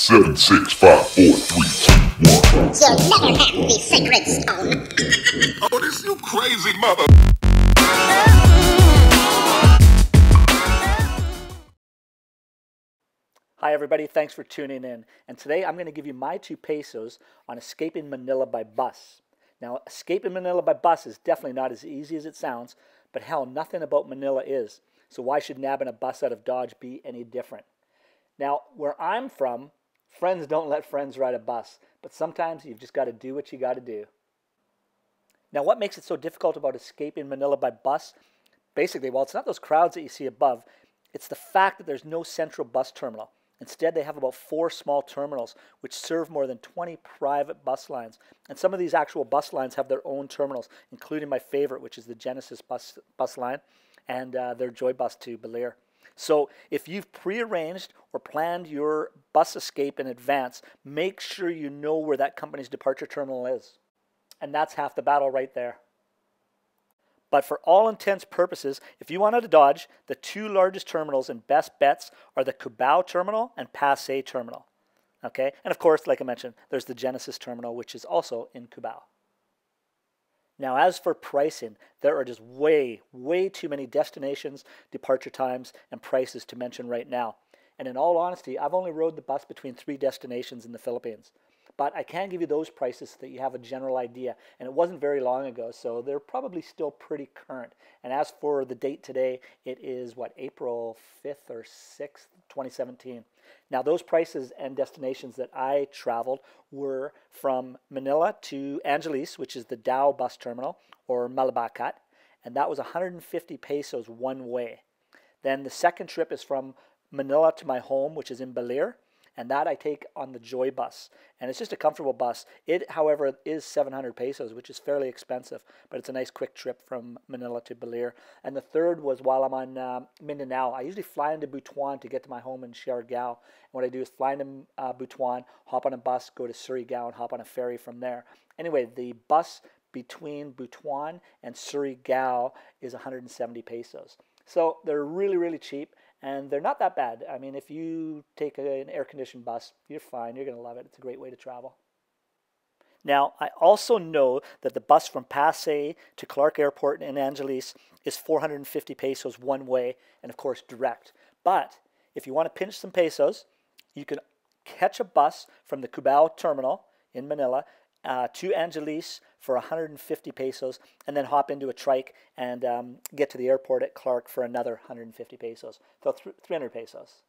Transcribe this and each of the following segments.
7, 6, 5, 4, 3, 2, 1. You'll never have the sacred stone. Oh, this you crazy mother. Hi everybody, thanks for tuning in. And today I'm going to give you my 2 pesos on escaping Manila by bus. Now, escaping Manila by bus is definitely not as easy as it sounds, but hell, nothing about Manila is. So why should nabbing a bus out of Dodge be any different? Now, where I'm from, friends don't let friends ride a bus, but sometimes you've just got to do what you got to do. Now, what makes it so difficult about escaping Manila by bus? Basically, well, it's not those crowds that you see above. It's the fact that there's no central bus terminal. Instead, they have about 4 small terminals, which serve more than 20 private bus lines. And some of these actual bus lines have their own terminals, including my favorite, which is the Genesis bus line, and their Joy Bus to Belair. So if you've prearranged or planned your bus escape in advance, make sure you know where that company's departure terminal is. And that's half the battle right there. But for all intents purposes, if you want out of Dodge, the 2 largest terminals and best bets are the Cubao terminal and Pasay terminal. Okay? And of course, like I mentioned, there's the Genesis terminal, which is also in Cubao. Now, as for pricing, there are just way too many destinations, departure times, and prices to mention right now. And in all honesty, I've only rode the bus between 3 destinations in the Philippines. But I can give you those prices so that you have a general idea. And it wasn't very long ago, so they're probably still pretty current. And as for the date today, it is, what, April 5th or 6th, 2017. Now, those prices and destinations that I traveled were from Manila to Angeles, which is the Dao bus terminal, or Malabacat, and that was 150 pesos one way. Then the second trip is from Manila to my home, which is in Belair, and that I take on the Joy Bus. And it's just a comfortable bus. It, however, is 700 pesos, which is fairly expensive, but it's a nice quick trip from Manila to Belair. And the third was while I'm on Mindanao. I usually fly into Butuan to get to my home in Siargao. And what I do is fly into Butuan, hop on a bus, go to Surigao, and hop on a ferry from there. Anyway, the bus between Butuan and Surigao is 170 pesos. So they're really cheap. And they're not that bad. I mean, if you take an air-conditioned bus, you're fine. You're going to love it. It's a great way to travel. Now, I also know that the bus from Pasay to Clark Airport in Angeles is 450 pesos one way, and of course, direct. But if you want to pinch some pesos, you can catch a bus from the Cubao terminal in Manila to Angeles for 150 pesos, and then hop into a trike and get to the airport at Clark for another 150 pesos. So 300 pesos.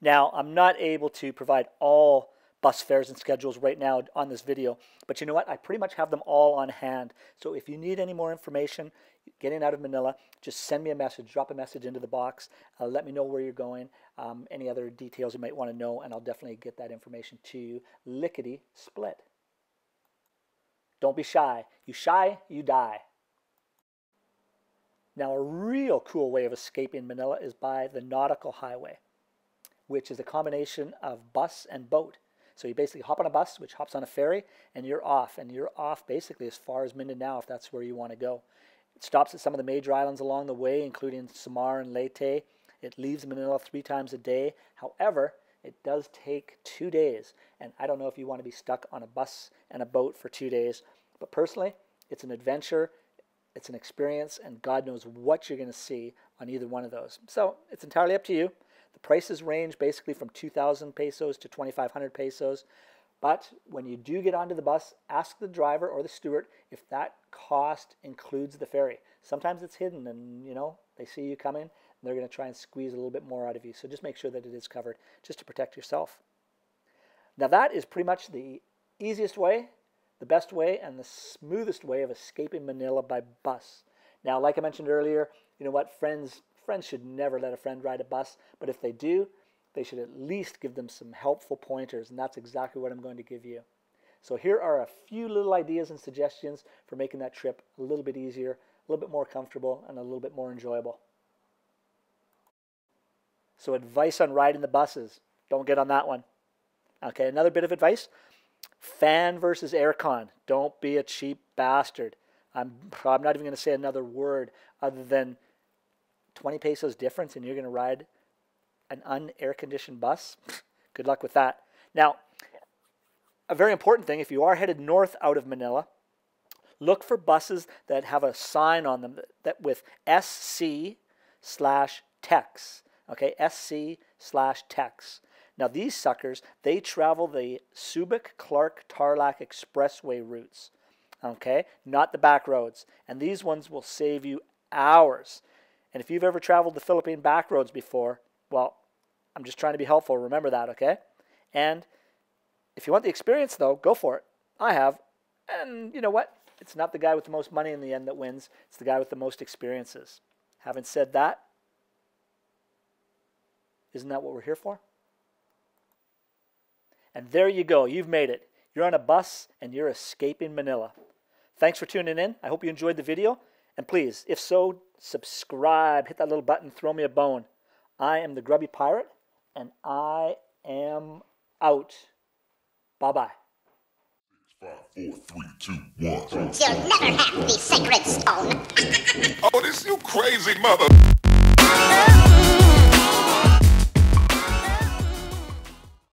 Now, I'm not able to provide all bus fares and schedules right now on this video, but you know what? I pretty much have them all on hand. So if you need any more information getting out of Manila, just send me a message, drop a message into the box, let me know where you're going, any other details you might want to know, and I'll definitely get that information to you lickety split. Don't be shy. You shy, you die. Now, a real cool way of escaping Manila is by the Nautical Highway, which is a combination of bus and boat. So you basically hop on a bus, which hops on a ferry, and you're off. And you're off basically as far as Mindanao, if that's where you want to go. It stops at some of the major islands along the way, including Samar and Leyte. It leaves Manila 3 times a day. However, it does take 2 days. And I don't know if you want to be stuck on a bus and a boat for 2 days. But personally, it's an adventure, it's an experience, and God knows what you're going to see on either one of those. So it's entirely up to you. The prices range basically from 2,000 pesos to 2,500 pesos. But when you do get onto the bus, ask the driver or the steward if that cost includes the ferry. Sometimes it's hidden and, you know, they see you coming and they're going to try and squeeze a little bit more out of you. So just make sure that it is covered just to protect yourself. Now that is pretty much the easiest way, the best way, and the smoothest way of escaping Manila by bus. Now, like I mentioned earlier, you know what, friends should never let a friend ride a bus, but if they do, they should at least give them some helpful pointers, and that's exactly what I'm going to give you. So here are a few little ideas and suggestions for making that trip a little bit easier, a little bit more comfortable, and a little bit more enjoyable. So advice on riding the buses. Don't get on that one. Okay, another bit of advice. Fan versus aircon. Don't be a cheap bastard. I'm not even going to say another word other than 20 pesos difference and you're going to ride an un-air conditioned bus? Good luck with that. Now, a very important thing, if you are headed north out of Manila, look for buses that have a sign on them that with SC/Tex. Okay, SC/Tex. Now these suckers, they travel the Subic-Clark-Tarlac Expressway routes. Okay, not the back roads. And these ones will save you hours. And if you've ever traveled the Philippine back roads before, well, I'm just trying to be helpful. Remember that, okay? And if you want the experience, though, go for it. I have. And you know what? It's not the guy with the most money in the end that wins. It's the guy with the most experiences. Having said that, isn't that what we're here for? And there you go. You've made it. You're on a bus and you're escaping Manila. Thanks for tuning in. I hope you enjoyed the video. And please, if so, subscribe. Hit that little button. Throw me a bone. I am the Grubby Pirate, and I am out. Bye-bye. 5, 4, 3, 2, 1. You'll never have the sacred stone. Oh, this you crazy mother.